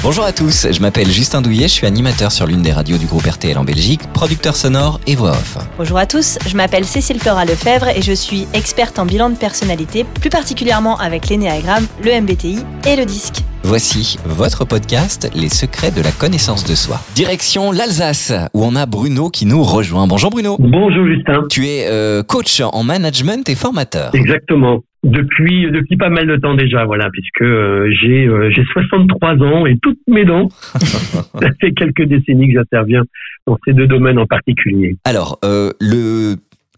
Bonjour à tous, je m'appelle Justin Douillet, je suis animateur sur l'une des radios du groupe RTL en Belgique, producteur sonore et voix off. Bonjour à tous, je m'appelle Cécile Flora Lefebvre et je suis experte en bilan de personnalité, plus particulièrement avec l'énéagramme, le MBTI et le DISC. Voici votre podcast, Les secrets de la connaissance de soi. Direction l'Alsace, où on a Bruno qui nous rejoint. Bonjour Bruno. Bonjour Justin. Tu es coach en management et formateur. Exactement. Depuis pas mal de temps déjà, voilà, puisque j'ai 63 ans et toutes mes dents. Ça fait quelques décennies que j'interviens dans ces deux domaines en particulier. Alors,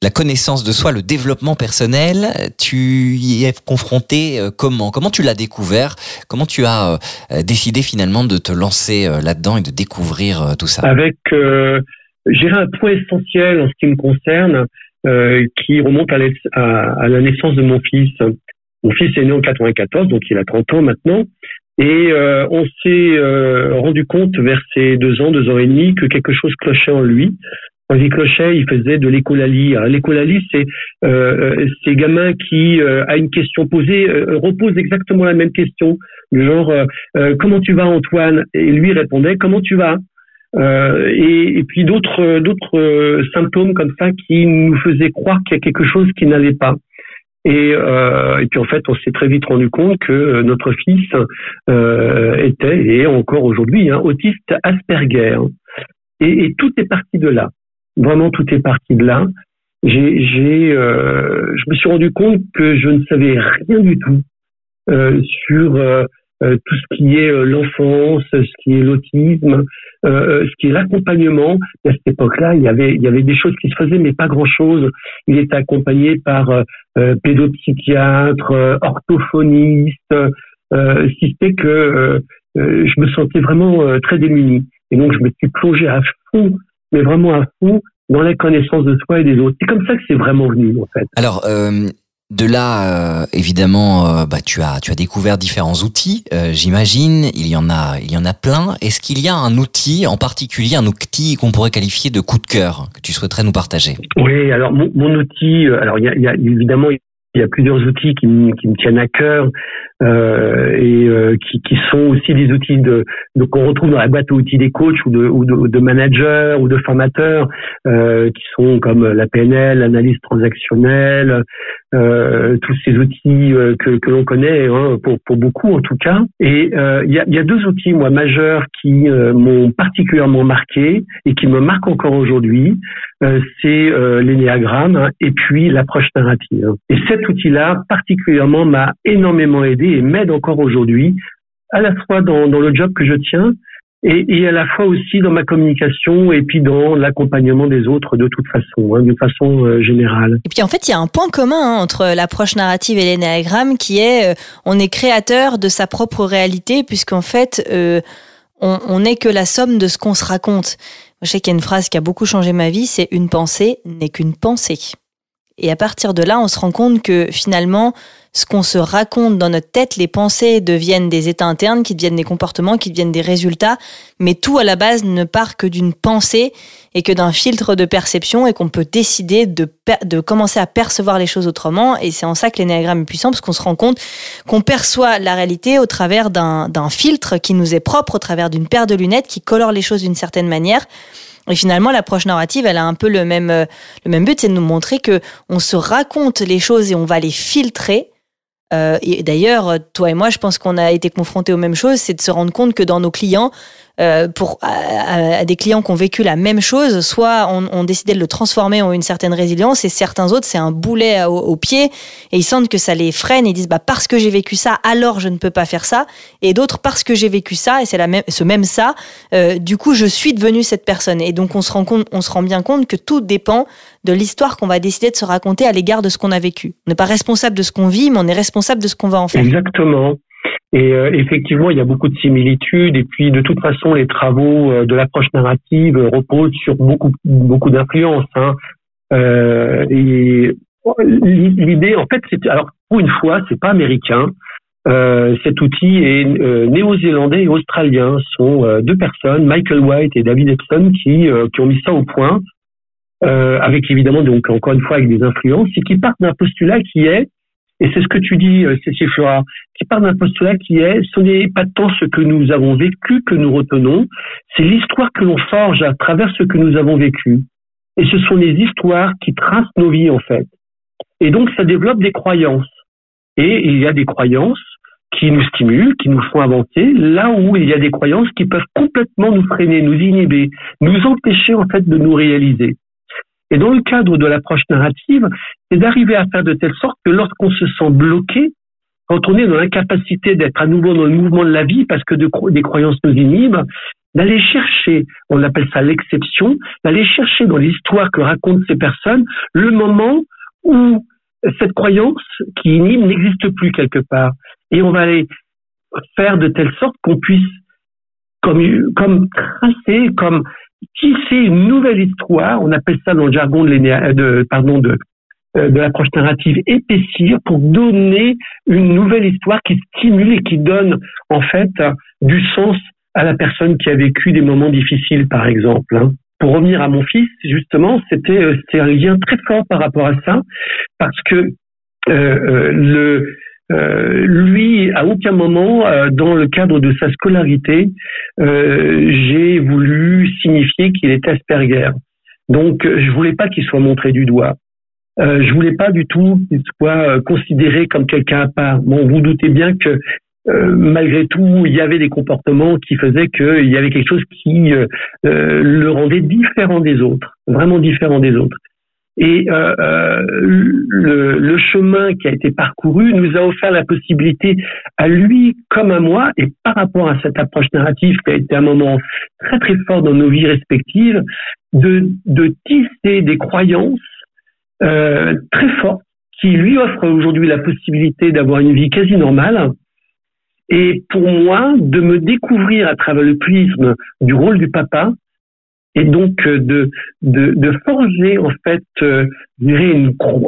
la connaissance de soi, le développement personnel, tu y es confronté comment ? Comment tu l'as découvert ? Comment tu as décidé finalement de te lancer là-dedans et de découvrir tout ça ? Avec, j'irai un point essentiel en ce qui me concerne, qui remonte à la naissance de mon fils. Mon fils est né en 94, donc il a 30 ans maintenant. Et on s'est rendu compte vers ses 2 ans et demi que quelque chose clochait en lui. Quand il clochait, il faisait de l'écholalie. Alors, l'écholalie, c'est ces gamins qui, à une question posée, reposent exactement la même question. Du genre, comment tu vas Antoine ? Et lui répondait, comment tu vas ? Et puis d'autres symptômes comme ça qui nous faisaient croire qu'il y a quelque chose qui n'allait pas. Et puis en fait, on s'est très vite rendu compte que notre fils était et est encore aujourd'hui autiste Asperger. Et tout est parti de là. Vraiment, tout est parti de là. Je me suis rendu compte que je ne savais rien du tout sur tout ce qui est l'enfance, ce qui est l'autisme, ce qui est l'accompagnement. À cette époque-là, il y avait des choses qui se faisaient, mais pas grand-chose. Il était accompagné par pédopsychiatre, orthophoniste, si c'était que je me sentais vraiment très démuni. Et donc, je me suis plongé à fond, mais vraiment à fond, dans la connaissance de soi et des autres. C'est comme ça que c'est vraiment venu, en fait. Alors, de là, évidemment, tu as découvert différents outils. J'imagine, il y en a plein. Est-ce qu'il y a un outil en particulier, un outil qu'on pourrait qualifier de coup de cœur que tu souhaiterais nous partager ? Oui, alors mon outil, alors il y a évidemment il y a plusieurs outils qui me tiennent à cœur et qui sont aussi des outils qu'on retrouve dans la boîte à outils des coachs ou de managers ou de formateurs qui sont comme la PNL, l'analyse transactionnelle, tous ces outils que l'on connaît pour beaucoup en tout cas. Et il y a 2 outils moi majeurs qui m'ont particulièrement marqué et qui me marquent encore aujourd'hui. C'est l'énéagramme et puis l'approche narrative. Et cet outil-là, particulièrement, m'a énormément aidé et m'aide encore aujourd'hui, à la fois dans le job que je tiens et à la fois aussi dans ma communication et puis dans l'accompagnement des autres de toute façon, d'une façon générale. Et puis en fait, il y a un point commun entre l'approche narrative et l'énéagramme qui est on est créateur de sa propre réalité puisqu'en fait, on n'est que la somme de ce qu'on se raconte. Je sais qu'il y a une phrase qui a beaucoup changé ma vie, c'est « une pensée n'est qu'une pensée ». Et à partir de là, on se rend compte que finalement, ce qu'on se raconte dans notre tête, les pensées deviennent des états internes, qui deviennent des comportements, qui deviennent des résultats, mais tout à la base ne part que d'une pensée et que d'un filtre de perception et qu'on peut décider de commencer à percevoir les choses autrement. Et c'est en ça que l'énéagramme est puissant, parce qu'on se rend compte qu'on perçoit la réalité au travers d'un filtre qui nous est propre, au travers d'une paire de lunettes qui colore les choses d'une certaine manière. Et finalement, l'approche narrative, elle a un peu le même but, c'est de nous montrer que on se raconte les choses et on va les filtrer. Et d'ailleurs, toi et moi, je pense qu'on a été confrontés aux mêmes choses, c'est de se rendre compte que dans nos clients, à des clients qui ont vécu la même chose, soit on décidé de le transformer en une certaine résilience et certains autres, c'est un boulet au pied et ils sentent que ça les freine et ils disent parce que j'ai vécu ça, alors je ne peux pas faire ça. Et d'autres, parce que j'ai vécu ça, et c'est ce même ça, du coup, je suis devenue cette personne. Et donc, on se rend bien compte que tout dépend de l'histoire qu'on va décider de se raconter à l'égard de ce qu'on a vécu. On n'est pas responsable de ce qu'on vit, mais on est responsable de ce qu'on va en faire. Exactement. Et effectivement, il y a beaucoup de similitudes. Et puis, de toute façon, les travaux de l'approche narrative reposent sur beaucoup d'influences. Et l'idée, en fait, alors pour une fois, c'est pas américain. Cet outil est néo-zélandais et australien. Ce sont 2 personnes, Michael White et David Epson, qui ont mis ça au point, avec évidemment, donc encore une fois, avec des influences, et qui partent d'un postulat qui est Et c'est ce que tu dis, Cécile Flora, qui part d'un postulat qui est, ce n'est pas tant ce que nous avons vécu que nous retenons, c'est l'histoire que l'on forge à travers ce que nous avons vécu. Et ce sont les histoires qui tracent nos vies, en fait. Et donc, ça développe des croyances. Et il y a des croyances qui nous stimulent, qui nous font avancer, là où il y a des croyances qui peuvent complètement nous freiner, nous inhiber, nous empêcher, en fait, de nous réaliser. Et dans le cadre de l'approche narrative, c'est d'arriver à faire de telle sorte que lorsqu'on se sent bloqué, quand on est dans l'incapacité d'être à nouveau dans le mouvement de la vie parce que des croyances nous inhibent, d'aller chercher, on appelle ça l'exception, d'aller chercher dans l'histoire que racontent ces personnes le moment où cette croyance qui inhibe n'existe plus quelque part. Et on va aller faire de telle sorte qu'on puisse comme tracer, comme tisser une nouvelle histoire, on appelle ça dans le jargon de l'approche narrative épaissir, pour donner une nouvelle histoire qui stimule et qui donne en fait du sens à la personne qui a vécu des moments difficiles, par exemple. Pour revenir à mon fils, justement, c'est un lien très fort par rapport à ça, parce que lui, à aucun moment, dans le cadre de sa scolarité, j'ai voulu signifier qu'il était Asperger. Donc, je voulais pas qu'il soit montré du doigt. Je voulais pas du tout qu'il soit considéré comme quelqu'un à part. Bon, vous doutez bien que malgré tout, il y avait des comportements qui faisaient qu'il y avait quelque chose qui le rendait différent des autres, vraiment différent des autres. Et le chemin qui a été parcouru nous a offert la possibilité à lui comme à moi, et par rapport à cette approche narrative qui a été un moment très très fort dans nos vies respectives, de tisser des croyances très fortes qui lui offrent aujourd'hui la possibilité d'avoir une vie quasi normale. Et pour moi, de me découvrir à travers le prisme du rôle du papa, et donc de forger en fait, je dirais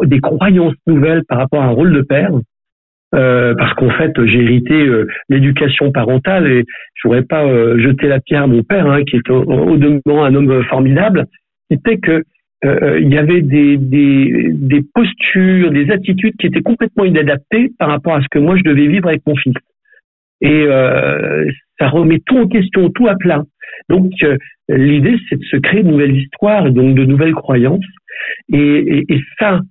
des croyances nouvelles par rapport à un rôle de père, parce qu'en fait j'ai hérité l'éducation parentale et je n'aurais pas jeté la pierre à mon père, qui est au demeurant un homme formidable. C'était que il y avait des postures, des attitudes qui étaient complètement inadaptées par rapport à ce que moi je devais vivre avec mon fils. Et ça remet tout en question, tout à plat. Donc l'idée, c'est de se créer de nouvelles histoires, donc de nouvelles croyances. Et ça,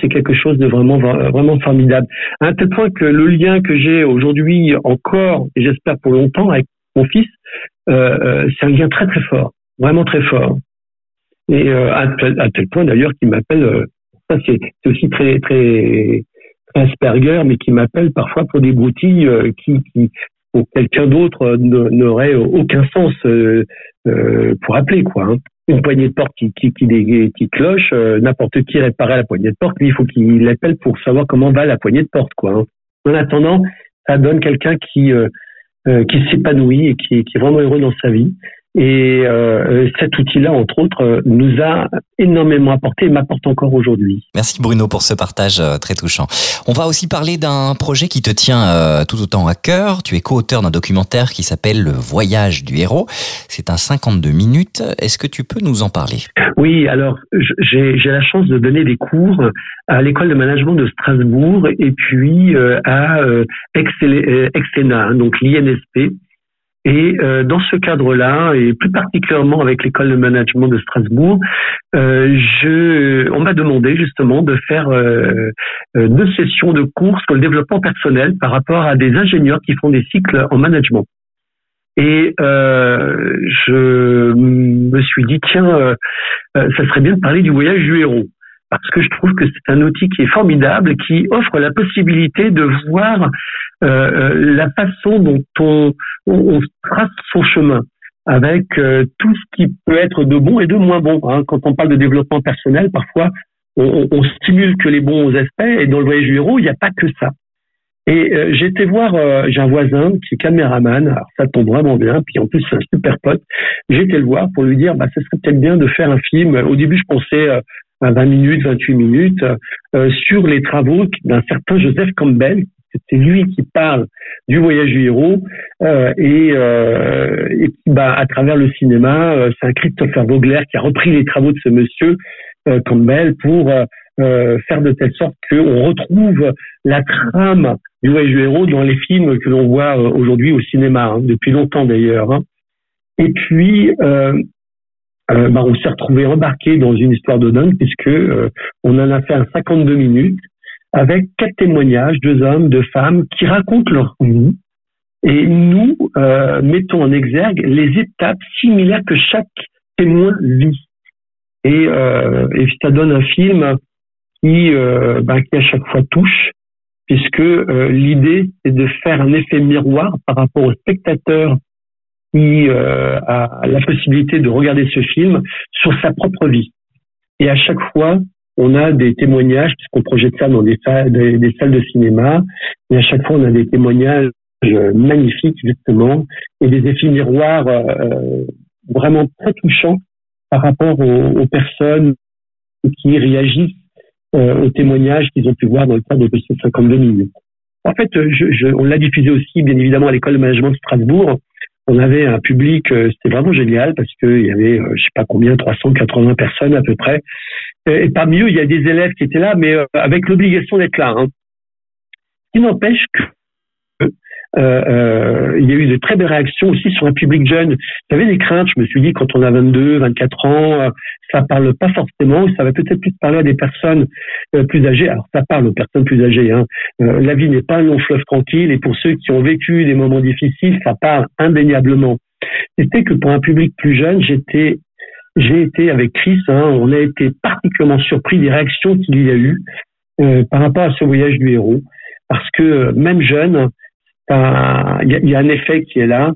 c'est quelque chose de vraiment formidable. À un tel point que le lien que j'ai aujourd'hui encore, et j'espère pour longtemps, avec mon fils, c'est un lien très très fort, vraiment très fort. Et à tel point d'ailleurs qu'il m'appelle, ça c'est aussi très très Asperger, mais qui m'appelle parfois pour des broutilles qui pour quelqu'un d'autre n'aurait aucun sens pour appeler, quoi. Une poignée de porte qui cloche, n'importe qui réparait la poignée de porte, lui il faut qu'il l'appelle pour savoir comment va la poignée de porte, quoi. En attendant, ça donne quelqu'un qui s'épanouit et qui est vraiment heureux dans sa vie. Et cet outil-là, entre autres, nous a énormément apporté et m'apporte encore aujourd'hui. Merci Bruno pour ce partage très touchant. On va aussi parler d'un projet qui te tient tout autant à cœur. Tu es co-auteur d'un documentaire qui s'appelle Le Voyage du héros. C'est un 52 minutes. Est-ce que tu peux nous en parler ? Oui, alors j'ai la chance de donner des cours à l'école de management de Strasbourg et puis à Exena, donc l'INSP. Et dans ce cadre-là, et plus particulièrement avec l'école de management de Strasbourg, on m'a demandé justement de faire 2 sessions de cours sur le développement personnel par rapport à des ingénieurs qui font des cycles en management. Et je me suis dit, tiens, ça serait bien de parler du voyage du héros. Parce que je trouve que c'est un outil qui est formidable, qui offre la possibilité de voir la façon dont on trace son chemin, avec tout ce qui peut être de bon et de moins bon. Quand on parle de développement personnel, parfois on stimule que les bons aspects, et dans le voyage du héros, il n'y a pas que ça. Et j'ai été voir, j'ai un voisin qui est caméraman, alors ça tombe vraiment bien, puis en plus c'est un super pote. J'ai été le voir pour lui dire, ce serait peut-être bien de faire un film. Au début, je pensais à 20 minutes, 28 minutes, sur les travaux d'un certain Joseph Campbell. C'est lui qui parle du voyage du héros, et qui, à travers le cinéma, c'est un Christopher Vogler qui a repris les travaux de ce monsieur Campbell pour faire de telle sorte qu'on retrouve la trame du voyage du héros dans les films que l'on voit aujourd'hui au cinéma, depuis longtemps d'ailleurs. Et puis, on s'est retrouvé embarqué dans une histoire de dingue puisque on en a fait un 52 minutes avec 4 témoignages, 2 hommes, 2 femmes qui racontent leur vie. Et nous mettons en exergue les étapes similaires que chaque témoin vit. Et ça donne un film qui à chaque fois touche, puisque l'idée c'est de faire un effet miroir par rapport au spectateur qui a la possibilité de regarder ce film sur sa propre vie. Et à chaque fois, on a des témoignages, puisqu'on projette ça dans des salles de cinéma, et à chaque fois on a des témoignages magnifiques justement, et des effets miroirs vraiment très touchants par rapport aux personnes qui réagissent aux témoignages qu'ils ont pu voir dans le cadre de ces 52 minutes. En fait, on l'a diffusé aussi, bien évidemment, à l'école de management de Strasbourg. On avait un public, c'était vraiment génial parce qu'il y avait, je sais pas combien, 380 personnes à peu près. Et parmi eux, il y a des élèves qui étaient là, mais avec l'obligation d'être là. Ce qui n'empêche que il y a eu de très belles réactions aussi sur un public jeune. J'avais des craintes, je me suis dit, quand on a 22, 24 ans, ça parle pas forcément, ça va peut-être plus parler à des personnes plus âgées. Alors ça parle aux personnes plus âgées. La vie n'est pas un long fleuve tranquille, et pour ceux qui ont vécu des moments difficiles, ça parle indéniablement. C'était que pour un public plus jeune, j'ai été avec Chris, on a été particulièrement surpris des réactions qu'il y a eu par rapport à ce voyage du héros, parce que même jeune, il y a un effet qui est là,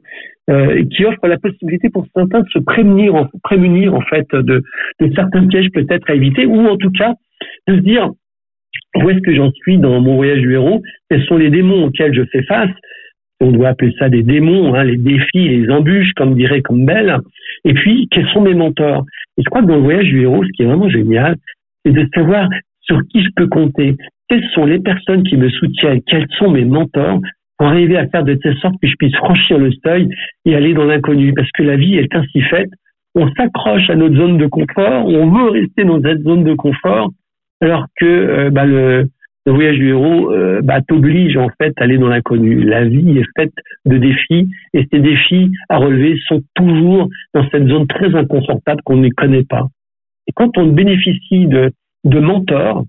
qui offre la possibilité pour certains de se prémunir en fait de certains pièges peut-être à éviter, ou en tout cas de se dire où est-ce que j'en suis dans mon voyage du héros, quels sont les démons auxquels je fais face. On doit appeler ça des démons, les défis, les embûches, comme dirait Campbell. Et puis, quels sont mes mentors? Et je crois que dans le voyage du héros, ce qui est vraiment génial, c'est de savoir sur qui je peux compter, quelles sont les personnes qui me soutiennent, quels sont mes mentors, pour arriver à faire de telle sorte que je puisse franchir le seuil et aller dans l'inconnu. Parce que la vie est ainsi faite, on s'accroche à notre zone de confort, on veut rester dans cette zone de confort, alors que le voyage du héros t'oblige en fait à aller dans l'inconnu. La vie est faite de défis, et ces défis à relever sont toujours dans cette zone très inconfortable qu'on ne connaît pas. Et quand on bénéficie de mentors,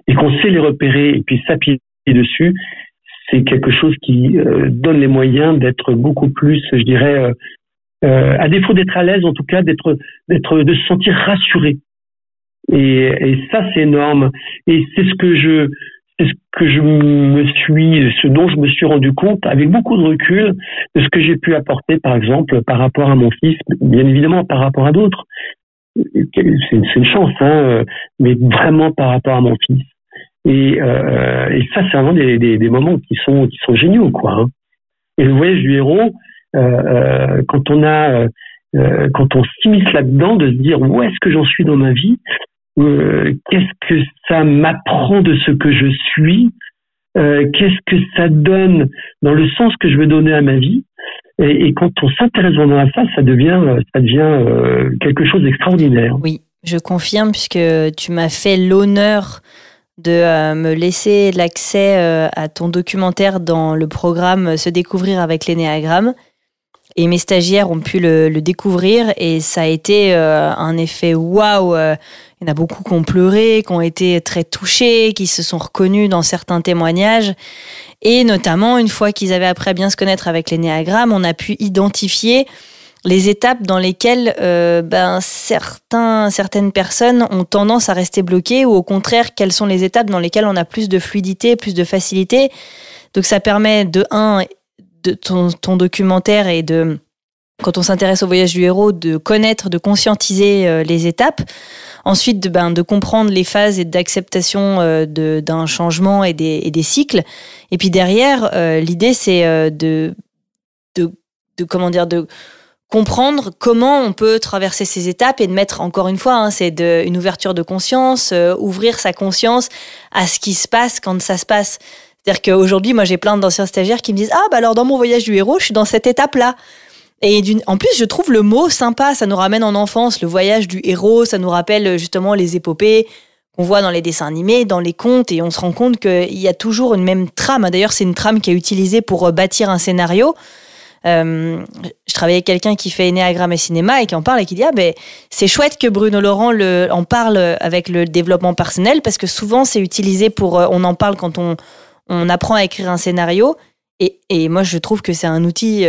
et qu'on sait les repérer et puis s'appuyer dessus, c'est quelque chose qui donne les moyens d'être beaucoup plus, je dirais, à défaut d'être à l'aise, en tout cas, de se sentir rassuré. Et ça, c'est énorme. Et c'est ce dont je me suis rendu compte avec beaucoup de recul de ce que j'ai pu apporter, par exemple, par rapport à mon fils, bien évidemment, par rapport à d'autres. C'est une chance, mais vraiment par rapport à mon fils. Et ça, c'est vraiment des moments qui sont géniaux, quoi. Et le voyage du héros, quand on s'immisce là-dedans, de se dire où est-ce que j'en suis dans ma vie, qu'est-ce que ça m'apprend de ce que je suis, qu'est-ce que ça donne dans le sens que je veux donner à ma vie, et quand on s'intéresse vraiment à ça, ça devient quelque chose d'extraordinaire. Oui, je confirme, puisque tu m'as fait l'honneur de me laisser l'accès à ton documentaire dans le programme Se découvrir avec l'énéagramme. Et mes stagiaires ont pu le découvrir, et ça a été un effet waouh. Il y en a beaucoup qui ont pleuré, qui ont été très touchés, qui se sont reconnus dans certains témoignages. Et notamment, une fois qu'ils avaient appris à bien se connaître avec l'énéagramme, on a pu identifier les étapes dans lesquelles certaines personnes ont tendance à rester bloquées, ou au contraire, quelles sont les étapes dans lesquelles on a plus de fluidité, plus de facilité. Donc ça permet de ton documentaire, et quand on s'intéresse au voyage du héros, de connaître, de conscientiser les étapes. Ensuite, de comprendre les phases et d'acceptation d'un changement et des cycles. Et puis derrière, l'idée, c'est de comprendre comment on peut traverser ces étapes, et de mettre, encore une fois, c'est une ouverture de conscience, ouvrir sa conscience à ce qui se passe quand ça se passe. C'est-à-dire qu'aujourd'hui, moi, j'ai plein d'anciens stagiaires qui me disent « Ah, alors dans mon voyage du héros, je suis dans cette étape-là ». Et en plus, je trouve le mot sympa, ça nous ramène en enfance, le voyage du héros, ça nous rappelle justement les épopées qu'on voit dans les dessins animés, dans les contes, et on se rend compte qu'il y a toujours une même trame. D'ailleurs, c'est une trame qui est utilisée pour bâtir un scénario. Je travaillais avec quelqu'un qui fait Énéagramme et cinéma et qui en parle et qui dit c'est chouette que Bruno Laurent en parle avec le développement personnel, parce que souvent c'est utilisé pour on en parle quand on apprend à écrire un scénario, et moi je trouve que c'est un outil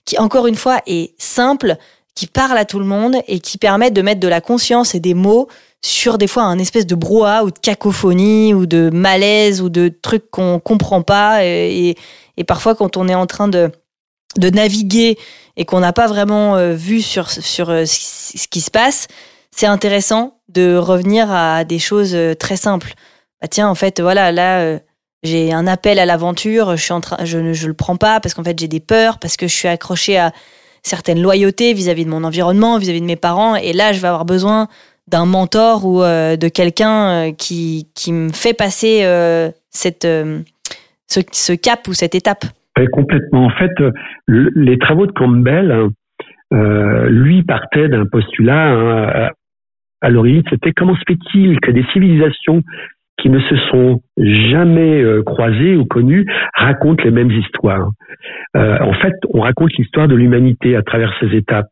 qui encore une fois est simple, qui parle à tout le monde et qui permet de mettre de la conscience et des mots sur des fois un espèce de brouhaha ou de cacophonie ou de malaise ou de trucs qu'on comprend pas, et parfois quand on est en train de naviguer et qu'on n'a pas vraiment vu sur ce qui se passe, c'est intéressant de revenir à des choses très simples. Tiens, en fait, voilà, là, j'ai un appel à l'aventure, je le prends pas parce qu'en fait, j'ai des peurs, parce que je suis accrochée à certaines loyautés vis-à-vis de mon environnement, vis-à-vis de mes parents, et là, je vais avoir besoin d'un mentor ou de quelqu'un qui me fait passer ce cap ou cette étape. Oui, complètement. En fait, les travaux de Campbell, lui partait d'un postulat à l'origine, c'était comment se fait-il que des civilisations qui ne se sont jamais croisées ou connues racontent les mêmes histoires. En fait, on raconte l'histoire de l'humanité à travers ces étapes.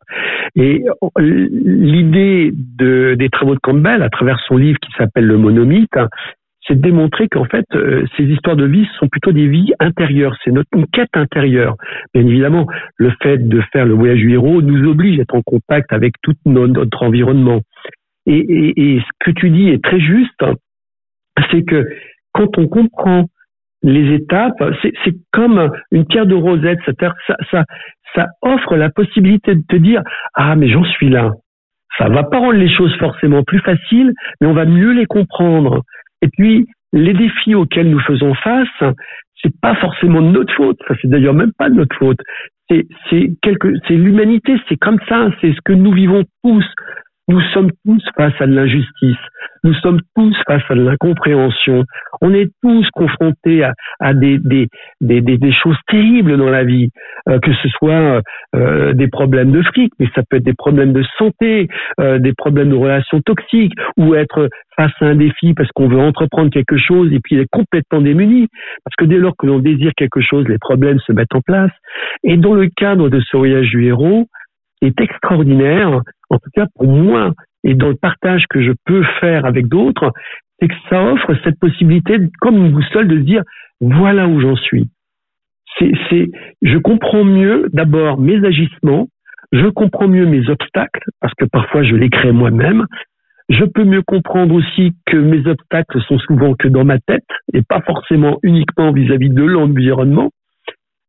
Et l'idée des travaux de Campbell, à travers son livre qui s'appelle Le Monomythe, c'est de démontrer qu'en fait, ces histoires de vie sont plutôt des vies intérieures. C'est une quête intérieure. Bien évidemment, le fait de faire le voyage du héros nous oblige à être en contact avec tout notre environnement. Et ce que tu dis est très juste, c'est que quand on comprend les étapes, c'est comme une pierre de rosette. C'est-à-dire que ça offre la possibilité de te dire « Ah, mais j'en suis là ». Ça va pas rendre les choses forcément plus faciles, mais on va mieux les comprendre. Et puis, les défis auxquels nous faisons face, c'est pas forcément de notre faute. Ça, c'est d'ailleurs même pas de notre faute. C'est l'humanité, c'est comme ça. C'est ce que nous vivons tous. Nous sommes tous face à de l'injustice. Nous sommes tous face à de l'incompréhension. On est tous confrontés à des choses terribles dans la vie, que ce soit des problèmes de fric, mais ça peut être des problèmes de santé, des problèmes de relations toxiques, ou être face à un défi parce qu'on veut entreprendre quelque chose et puis il est complètement démuni. Parce que dès lors que l'on désire quelque chose, les problèmes se mettent en place. Et dans le cadre de ce voyage du héros, est extraordinaire, en tout cas pour moi, et dans le partage que je peux faire avec d'autres, c'est que ça offre cette possibilité, comme une boussole, de se dire, voilà où j'en suis. Je comprends mieux d'abord mes agissements, je comprends mieux mes obstacles, parce que parfois je les crée moi-même. Je peux mieux comprendre aussi que mes obstacles sont souvent que dans ma tête, et pas forcément uniquement vis-à-vis de l'environnement.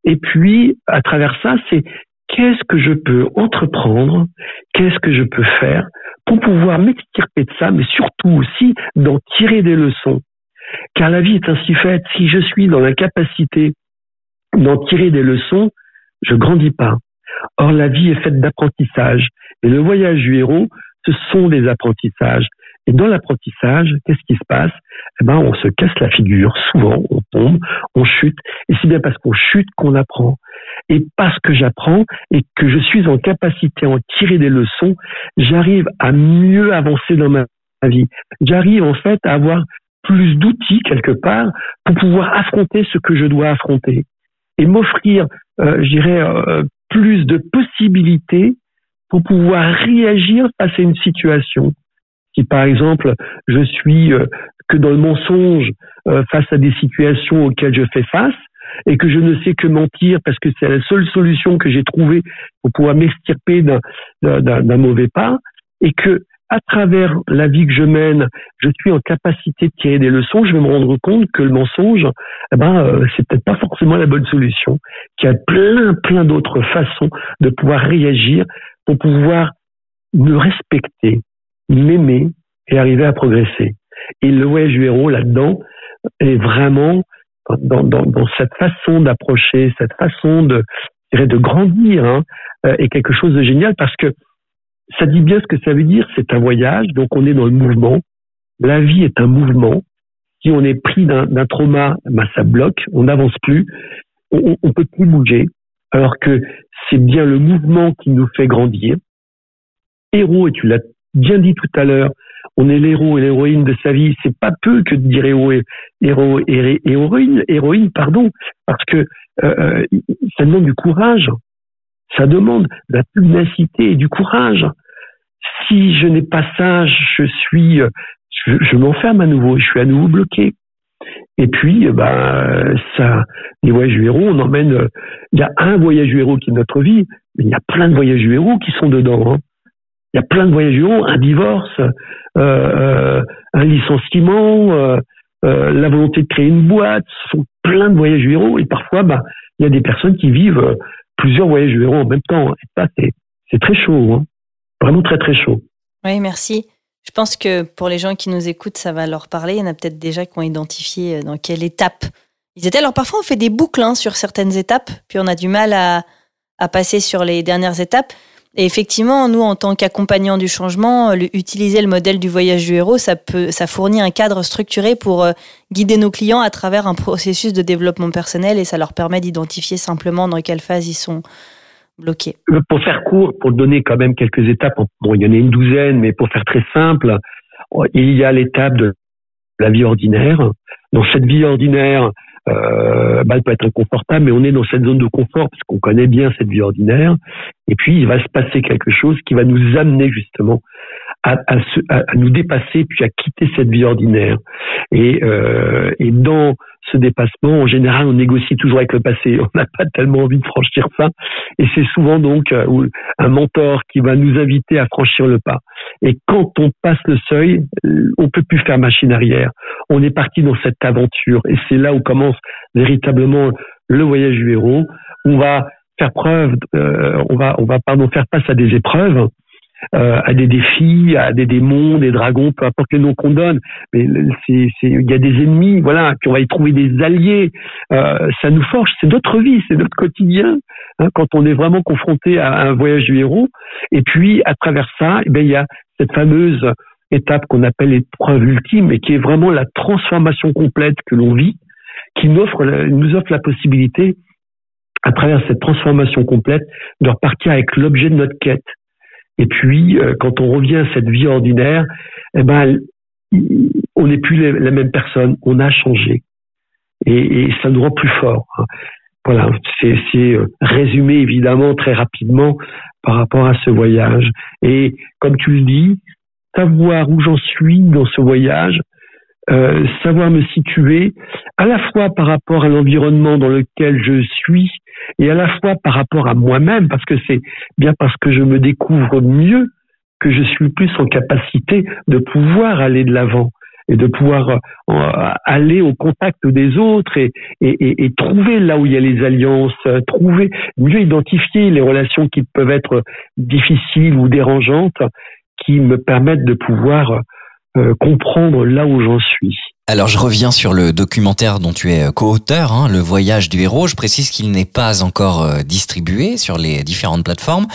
Et puis, à travers ça, c'est qu'est-ce que je peux entreprendre, qu'est-ce que je peux faire pour pouvoir m'extirper de ça, mais surtout aussi d'en tirer des leçons. Car la vie est ainsi faite, si je suis dans l'incapacité d'en tirer des leçons, je grandis pas. Or, la vie est faite d'apprentissage. Et le voyage du héros, ce sont des apprentissages. Et dans l'apprentissage, qu'est-ce qui se passe? On se casse la figure. Souvent, on tombe, on chute. Et c'est bien parce qu'on chute qu'on apprend. Et parce que j'apprends et que je suis en capacité à en tirer des leçons, j'arrive à mieux avancer dans ma vie. J'arrive en fait à avoir plus d'outils quelque part pour pouvoir affronter ce que je dois affronter. Et m'offrir, plus de possibilités pour pouvoir réagir face à une situation. Si par exemple, je suis que dans le mensonge face à des situations auxquelles je fais face et que je ne sais que mentir parce que c'est la seule solution que j'ai trouvée pour pouvoir m'extirper d'un mauvais pas, et que à travers la vie que je mène, je suis en capacité de tirer des leçons, je vais me rendre compte que le mensonge, c'est peut-être pas forcément la bonne solution, qu'il y a plein d'autres façons de pouvoir réagir pour pouvoir me respecter, m'aimer et arriver à progresser. Et le voyage du héros là-dedans est vraiment dans cette façon d'approcher, cette façon de grandir, est quelque chose de génial, parce que ça dit bien ce que ça veut dire. C'est un voyage, donc on est dans le mouvement. La vie est un mouvement. Si on est pris d'un trauma, ça bloque, on n'avance plus, on peut plus bouger, alors que c'est bien le mouvement qui nous fait grandir. Héros, et tu l'as bien dit tout à l'heure, on est l'héros et l'héroïne de sa vie. C'est pas peu que de dire héroïne, parce que ça demande du courage. Ça demande de la pugnacité et du courage. Si je n'ai pas ça, je m'enferme à nouveau, je suis à nouveau bloqué. Et puis, les voyages du héros, on emmène. Il y a un voyage du héros qui est notre vie, mais il y a plein de voyages du héros qui sont dedans. Hein. Il y a plein de voyages du héros, un divorce, un licenciement, la volonté de créer une boîte. Ce sont plein de voyages du héros. Et parfois, il y a des personnes qui vivent plusieurs voyages du héros en même temps. Et ça, c'est très chaud, hein. Vraiment très très chaud. Oui, merci. Je pense que pour les gens qui nous écoutent, ça va leur parler. Il y en a peut-être déjà qui ont identifié dans quelle étape ils étaient. Alors parfois, on fait des boucles sur certaines étapes, puis on a du mal à passer sur les dernières étapes. Et effectivement, nous, en tant qu'accompagnants du changement, utiliser le modèle du voyage du héros, ça fournit un cadre structuré pour guider nos clients à travers un processus de développement personnel et ça leur permet d'identifier simplement dans quelle phase ils sont bloqués. Pour faire court, pour donner quand même quelques étapes, bon, il y en a une douzaine, mais pour faire très simple, il y a l'étape de la vie ordinaire. Dans cette vie ordinaire, elle peut être inconfortable, mais on est dans cette zone de confort parce qu'on connaît bien cette vie ordinaire. Et puis, il va se passer quelque chose qui va nous amener justement à nous dépasser, puis à quitter cette vie ordinaire. Et dans ce dépassement, en général, on négocie toujours avec le passé. On n'a pas tellement envie de franchir ça. Et c'est souvent donc un mentor qui va nous inviter à franchir le pas. Et quand on passe le seuil, on peut plus faire machine arrière. On est parti dans cette aventure. Et c'est là où commence véritablement le voyage du héros. On va faire preuve, on va faire face à des épreuves, à des défis, à des démons, des dragons, peu importe les noms qu'on donne. Mais il y a des ennemis, voilà, puis on va y trouver des alliés. Ça nous forge, c'est notre vie, c'est notre quotidien. Hein, quand on est vraiment confronté à un voyage du héros. Et puis à travers ça, il y a cette fameuse étape qu'on appelle l'épreuve ultime, et qui est vraiment la transformation complète que l'on vit, qui nous offre la possibilité, à travers cette transformation complète, de repartir avec l'objet de notre quête. Et puis, quand on revient à cette vie ordinaire, on n'est plus la même personne, on a changé. Et ça nous rend plus forts. Voilà, c'est résumé évidemment très rapidement par rapport à ce voyage. Et comme tu le dis, savoir où j'en suis dans ce voyage, savoir me situer à la fois par rapport à l'environnement dans lequel je suis et à la fois par rapport à moi-même, parce que c'est bien parce que je me découvre mieux que je suis plus en capacité de pouvoir aller de l'avant et de pouvoir aller au contact des autres et trouver là où il y a les alliances, mieux identifier les relations qui peuvent être difficiles ou dérangeantes, qui me permettent de pouvoir comprendre là où j'en suis. Alors je reviens sur le documentaire dont tu es co-auteur, Le Voyage du héros. Je précise qu'il n'est pas encore distribué sur les différentes plateformes.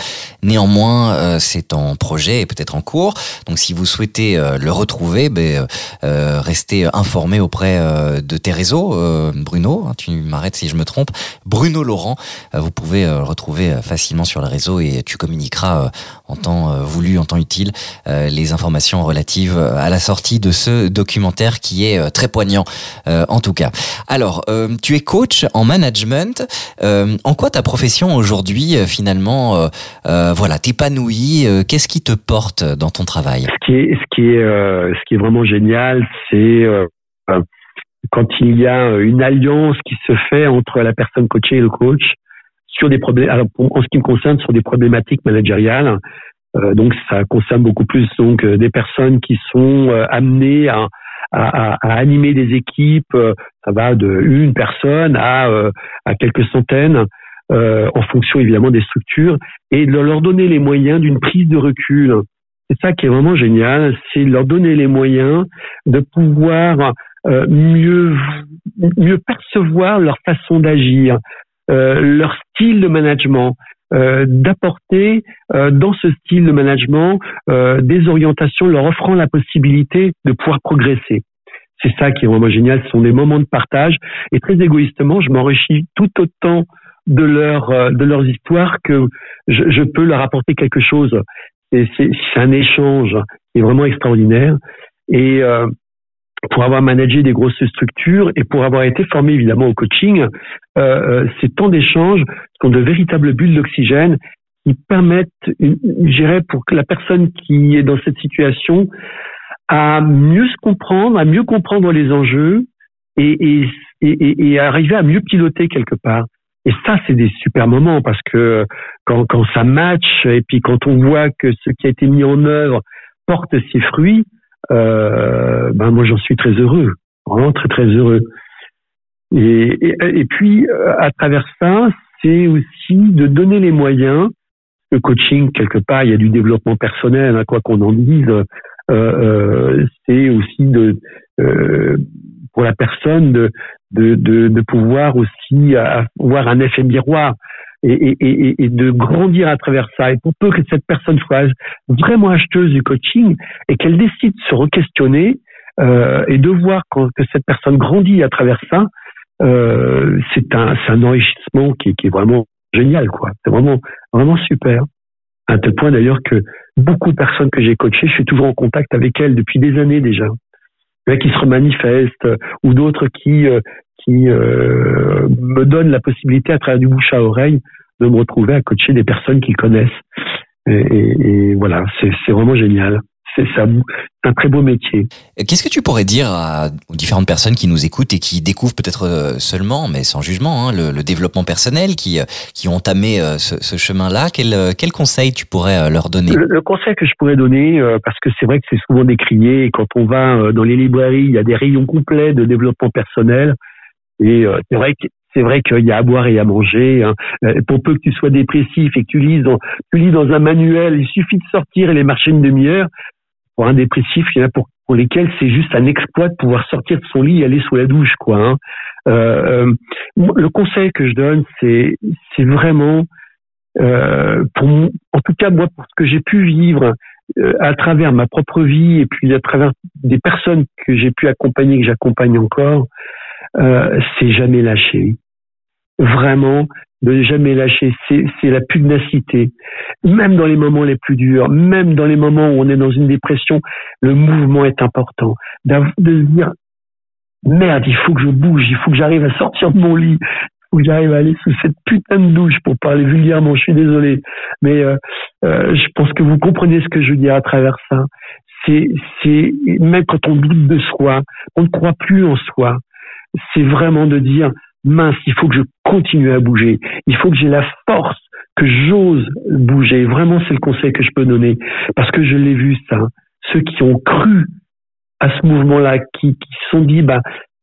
Néanmoins, c'est en projet et peut-être en cours. Donc si vous souhaitez le retrouver, restez informé auprès de tes réseaux. Bruno, tu m'arrêtes si je me trompe. Bruno Laurent, vous pouvez le retrouver facilement sur le réseau et tu communiqueras en temps voulu, en temps utile, les informations relatives à la sortie de ce documentaire qui est très poignant en tout cas. Alors, tu es coach en management. En quoi ta profession aujourd'hui finalement t'épanouit? Qu'est-ce qui te porte dans ton travail? Ce qui est vraiment génial, c'est quand il y a une alliance qui se fait entre la personne coachée et le coach sur des problèmes. Alors, en ce qui me concerne, sur des problématiques managériales. Donc, ça concerne beaucoup plus des personnes qui sont amenées à animer des équipes. Ça va de une personne à quelques centaines, en fonction évidemment des structures, et de leur donner les moyens d'une prise de recul. C'est ça qui est vraiment génial, c'est leur donner les moyens de pouvoir mieux percevoir leur façon d'agir, leur style de management. D'apporter dans ce style de management des orientations, leur offrant la possibilité de pouvoir progresser. C'est ça qui est vraiment génial, ce sont des moments de partage, et très égoïstement, je m'enrichis tout autant de leurs histoires que je peux leur apporter quelque chose. C'est un échange est vraiment extraordinaire. Et pour avoir managé des grosses structures et pour avoir été formé évidemment au coaching, ces temps d'échange sont de véritables bulles d'oxygène qui permettent, je dirais, pour que la personne qui est dans cette situation à mieux se comprendre, à mieux comprendre les enjeux et arriver à mieux piloter quelque part. Et ça, c'est des super moments parce que quand ça match et puis quand on voit que ce qui a été mis en œuvre porte ses fruits, moi j'en suis très heureux, vraiment très très heureux. Et puis à travers ça, c'est aussi de donner les moyens. Le coaching, quelque part, il y a du développement personnel, hein, quoi qu'on en dise. C'est aussi pour la personne de pouvoir aussi avoir un effet miroir et de grandir à travers ça. Et pour peu que cette personne soit vraiment acheteuse du coaching et qu'elle décide de se re-questionner et de voir que cette personne grandit à travers ça, c'est un enrichissement qui est vraiment génial, quoi. C'est vraiment vraiment super. À tel point d'ailleurs que beaucoup de personnes que j'ai coachées, je suis toujours en contact avec elles depuis des années déjà. Il y en a qui se remanifestent ou d'autres qui me donnent la possibilité à travers du bouche à oreille de me retrouver à coacher des personnes qu'ils connaissent. Et voilà, c'est vraiment génial. C'est un très beau métier. Qu'est-ce que tu pourrais dire aux différentes personnes qui nous écoutent et qui découvrent peut-être seulement, mais sans jugement, hein, le développement personnel, qui ont entamé ce chemin-là? Quel conseil tu pourrais leur donner? Le conseil que je pourrais donner, parce que c'est vrai que c'est souvent décrié, et quand on va dans les librairies, il y a des rayons complets de développement personnel, et c'est vrai qu'il y a à boire et à manger. Hein. Pour peu que tu sois dépressif et que tu lis dans un manuel, il suffit de sortir et les marcher une demi-heure. Pour un dépressif, il y en a pour lesquels c'est juste un exploit de pouvoir sortir de son lit et aller sous la douche, quoi. Hein. Le conseil que je donne, c'est vraiment, en tout cas moi, pour ce que j'ai pu vivre à travers ma propre vie et puis à travers des personnes que j'ai pu accompagner, que j'accompagne encore, c'est jamais lâcher. Vraiment, de jamais lâcher, c'est la pugnacité. Même dans les moments les plus durs, même dans les moments où on est dans une dépression, le mouvement est important. De se dire, merde, il faut que je bouge, il faut que j'arrive à sortir de mon lit, il faut que j'arrive à aller sous cette putain de douche, pour parler vulgairement, je suis désolé. Mais je pense que vous comprenez ce que je veux dire à travers ça. C'est même quand on doute de soi, on ne croit plus en soi. C'est vraiment de dire, mince, il faut que je continue à bouger. Il faut que j'ai la force, que j'ose bouger. Vraiment, c'est le conseil que je peux donner. Parce que je l'ai vu, ça. Ceux qui ont cru à ce mouvement-là, qui se sont dit,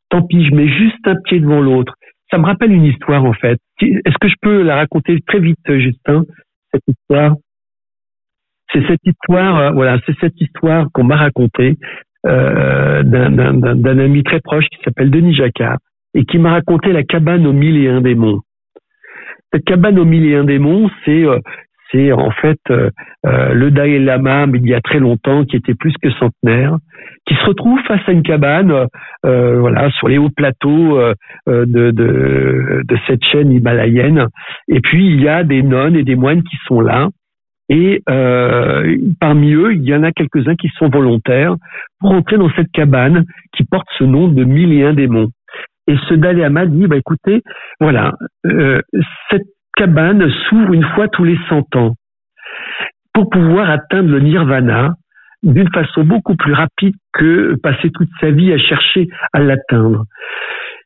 tant pis, je mets juste un pied devant l'autre. Ça me rappelle une histoire, en fait. Est-ce que je peux la raconter très vite, Justin, cette histoire? C'est cette histoire qu'on m'a racontée d'un ami très proche qui s'appelle Denis Jacquard et qui m'a raconté la cabane aux 1001 démons. Cette cabane aux 1001 démons, c'est en fait le Dalai Lama, mais il y a très longtemps, qui était plus que centenaire, qui se retrouve face à une cabane, sur les hauts plateaux de cette chaîne himalayenne. Et puis il y a des nonnes et des moines qui sont là. Et parmi eux, il y en a quelques-uns qui sont volontaires pour entrer dans cette cabane qui porte ce nom de 1001 démons. Et ce Dalai Lama dit, écoutez, cette cabane s'ouvre une fois tous les 100 ans pour pouvoir atteindre le nirvana d'une façon beaucoup plus rapide que passer toute sa vie à chercher à l'atteindre.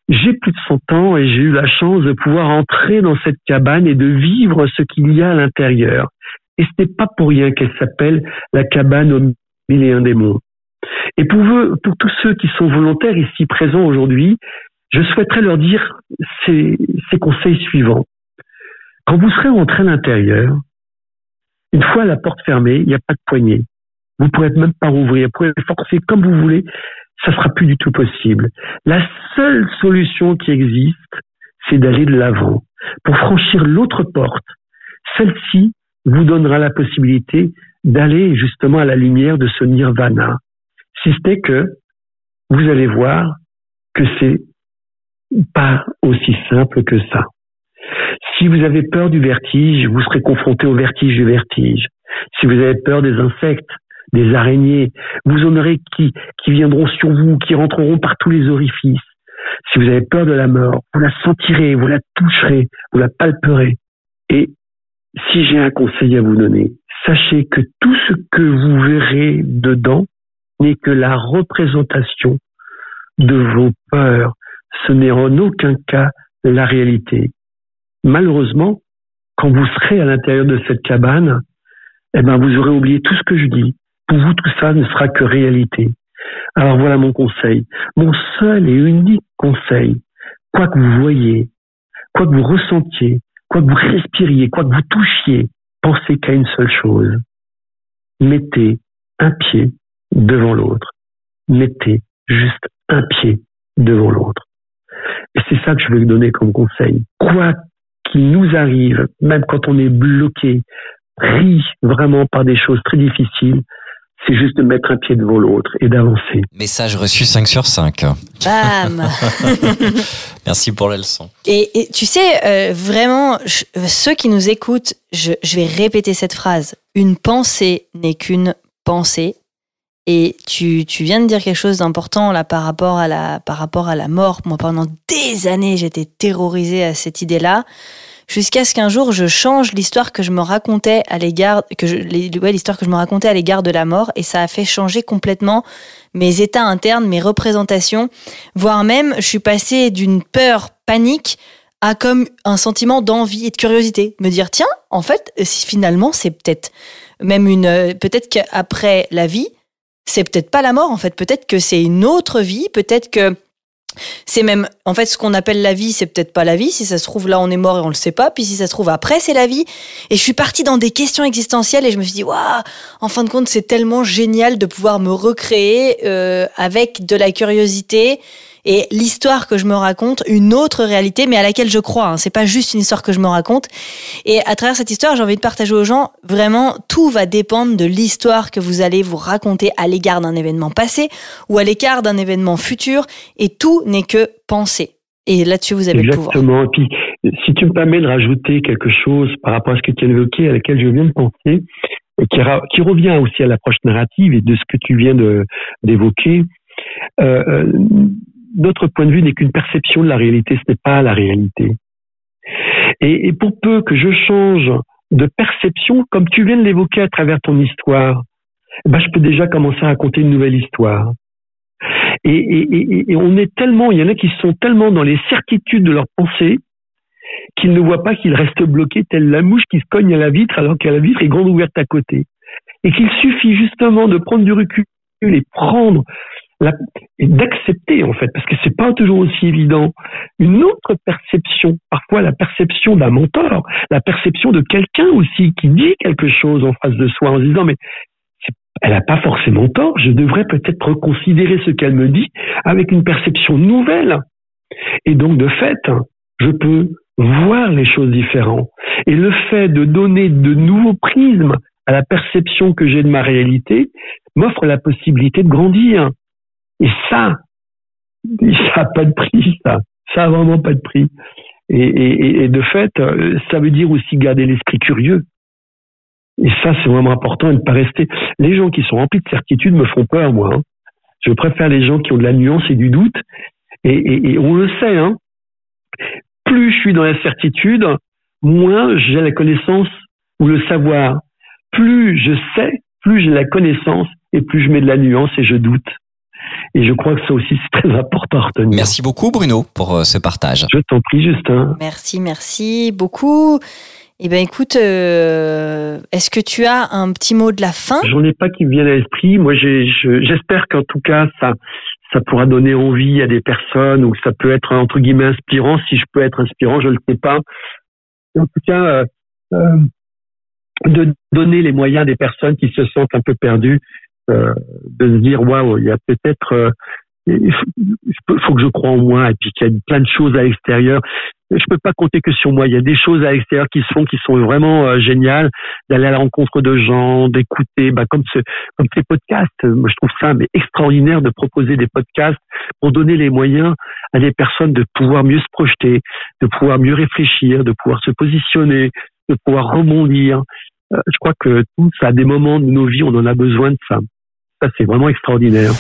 J'ai plus de 100 ans et j'ai eu la chance de pouvoir entrer dans cette cabane et de vivre ce qu'il y a à l'intérieur. Et ce n'est pas pour rien qu'elle s'appelle la cabane aux 1001 démons. Et pour tous ceux qui sont volontaires ici présents aujourd'hui, je souhaiterais leur dire ces conseils suivants. Quand vous serez entré à l'intérieur, une fois la porte fermée, il n'y a pas de poignée. Vous ne pourrez même pas rouvrir, vous pourrez forcer comme vous voulez, ça ne sera plus du tout possible. La seule solution qui existe, c'est d'aller de l'avant. Pour franchir l'autre porte, celle-ci vous donnera la possibilité d'aller justement à la lumière de ce nirvana. Si ce n'est que vous allez voir que c'est pas aussi simple que ça. Si vous avez peur du vertige, vous serez confronté au vertige du vertige. Si vous avez peur des insectes, des araignées. Vous en aurez qui viendront sur vous, qui rentreront par tous les orifices. Si vous avez peur de la mort, vous la sentirez, vous la toucherez, vous la palperez. Et si j'ai un conseil à vous donner, sachez que tout ce que vous verrez dedans n'est que la représentation de vos peurs. Ce n'est en aucun cas la réalité. Malheureusement, quand vous serez à l'intérieur de cette cabane, vous aurez oublié tout ce que je dis. Pour vous, tout ça ne sera que réalité. Alors voilà mon conseil. Mon seul et unique conseil, quoi que vous voyiez, quoi que vous ressentiez, quoi que vous respiriez, quoi que vous touchiez, pensez qu'à une seule chose. Mettez un pied devant l'autre. Mettez juste un pied devant l'autre. Et c'est ça que je veux vous donner comme conseil. Quoi qu'il nous arrive, même quand on est bloqué, pris vraiment par des choses très difficiles, c'est juste de mettre un pied devant l'autre et d'avancer. Message reçu 5 sur 5. Bam. Merci pour la leçon. Et tu sais, vraiment, ceux qui nous écoutent, je vais répéter cette phrase. Une pensée n'est qu'une pensée. Et tu viens de dire quelque chose d'important là par rapport à la mort. Moi, pendant des années, j'étais terrorisée à cette idée-là. Jusqu'à ce qu'un jour, je change l'histoire que je me racontais à l'égard, l'histoire que je me racontais à l'égard de la mort, et ça a fait changer complètement mes états internes, mes représentations, voire même, je suis passée d'une peur panique à comme un sentiment d'envie et de curiosité. Me dire, tiens, en fait, si finalement, c'est peut-être même peut-être qu'après la vie, c'est peut-être pas la mort, en fait. Peut-être que c'est une autre vie, peut-être que c'est même, en fait, ce qu'on appelle la vie, c'est peut-être pas la vie. Si ça se trouve, là, on est mort et on le sait pas. Puis si ça se trouve, après, c'est la vie. Et je suis partie dans des questions existentielles et je me suis dit, waouh, en fin de compte, c'est tellement génial de pouvoir me recréer avec de la curiosité et l'histoire que je me raconte, une autre réalité, mais à laquelle je crois. C'est pas juste une histoire que je me raconte. Et à travers cette histoire, j'ai envie de partager aux gens, vraiment, tout va dépendre de l'histoire que vous allez vous raconter à l'égard d'un événement passé ou à l'égard d'un événement futur. Et tout n'est que pensée. Et là-dessus, vous avez le pouvoir. Exactement. Et puis, si tu me permets de rajouter quelque chose par rapport à ce que tu as évoqué, à laquelle je viens de penser, et qui revient aussi à l'approche narrative et de ce que tu viens d'évoquer, notre point de vue n'est qu'une perception de la réalité, ce n'est pas la réalité. Et pour peu que je change de perception, comme tu viens de l'évoquer à travers ton histoire, je peux déjà commencer à raconter une nouvelle histoire. Et on est tellement, il y en a qui sont tellement dans les certitudes de leur pensée qu'ils ne voient pas qu'ils restent bloqués telle la mouche qui se cogne à la vitre alors que la vitre est grande ouverte à côté. Et qu'il suffit justement de prendre du recul et et d'accepter, en fait, parce que c'est pas toujours aussi évident, une autre perception, parfois la perception d'un mentor, la perception de quelqu'un aussi qui dit quelque chose en face de soi en se disant, mais elle n'a pas forcément tort, je devrais peut-être reconsidérer ce qu'elle me dit avec une perception nouvelle. Et donc, de fait, je peux voir les choses différemment. Et le fait de donner de nouveaux prismes à la perception que j'ai de ma réalité m'offre la possibilité de grandir. Et ça n'a pas de prix, ça. Ça a vraiment pas de prix. Et de fait, ça veut dire aussi garder l'esprit curieux. Et ça, c'est vraiment important de ne pas rester. Les gens qui sont remplis de certitude me font peur, moi. Je préfère les gens qui ont de la nuance et du doute. Et on le sait, plus je suis dans la certitude, moins j'ai la connaissance ou le savoir. Plus je sais, plus j'ai la connaissance et plus je mets de la nuance et je doute. Et je crois que ça aussi, c'est très important à retenir. Merci beaucoup, Bruno, pour ce partage. Je t'en prie, Justin. Merci beaucoup. Eh bien, écoute, est-ce que tu as un petit mot de la fin ? J'en ai pas qui me viennent à l'esprit. Moi, j'espère qu'en tout cas, ça pourra donner envie à des personnes ou que ça peut être, entre guillemets, inspirant. Si je peux être inspirant, je le sais pas. En tout cas, de donner les moyens à des personnes qui se sentent un peu perdues, de se dire waouh, il y a peut-être il faut que je croie en moi et puis qu'il y a plein de choses à l'extérieur. Je peux pas compter que sur moi. Il y a des choses à l'extérieur qui se font, qui sont vraiment géniales, d'aller à la rencontre de gens, d'écouter, comme ces podcasts. Moi, je trouve ça extraordinaire de proposer des podcasts pour donner les moyens à des personnes de pouvoir mieux se projeter, de pouvoir mieux réfléchir, de pouvoir se positionner, de pouvoir rebondir. Je crois que tous, à des moments de nos vies, on en a besoin de ça. Ça, c'est vraiment extraordinaire.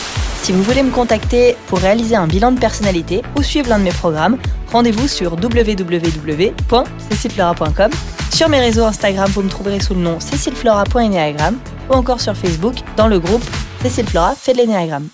Si vous voulez me contacter pour réaliser un bilan de personnalité ou suivre l'un de mes programmes, rendez-vous sur www.cecileflora.com. Sur mes réseaux Instagram, vous me trouverez sous le nom cecileflora.enneagramme ou encore sur Facebook dans le groupe Cécile Flora fait de l'énéagramme.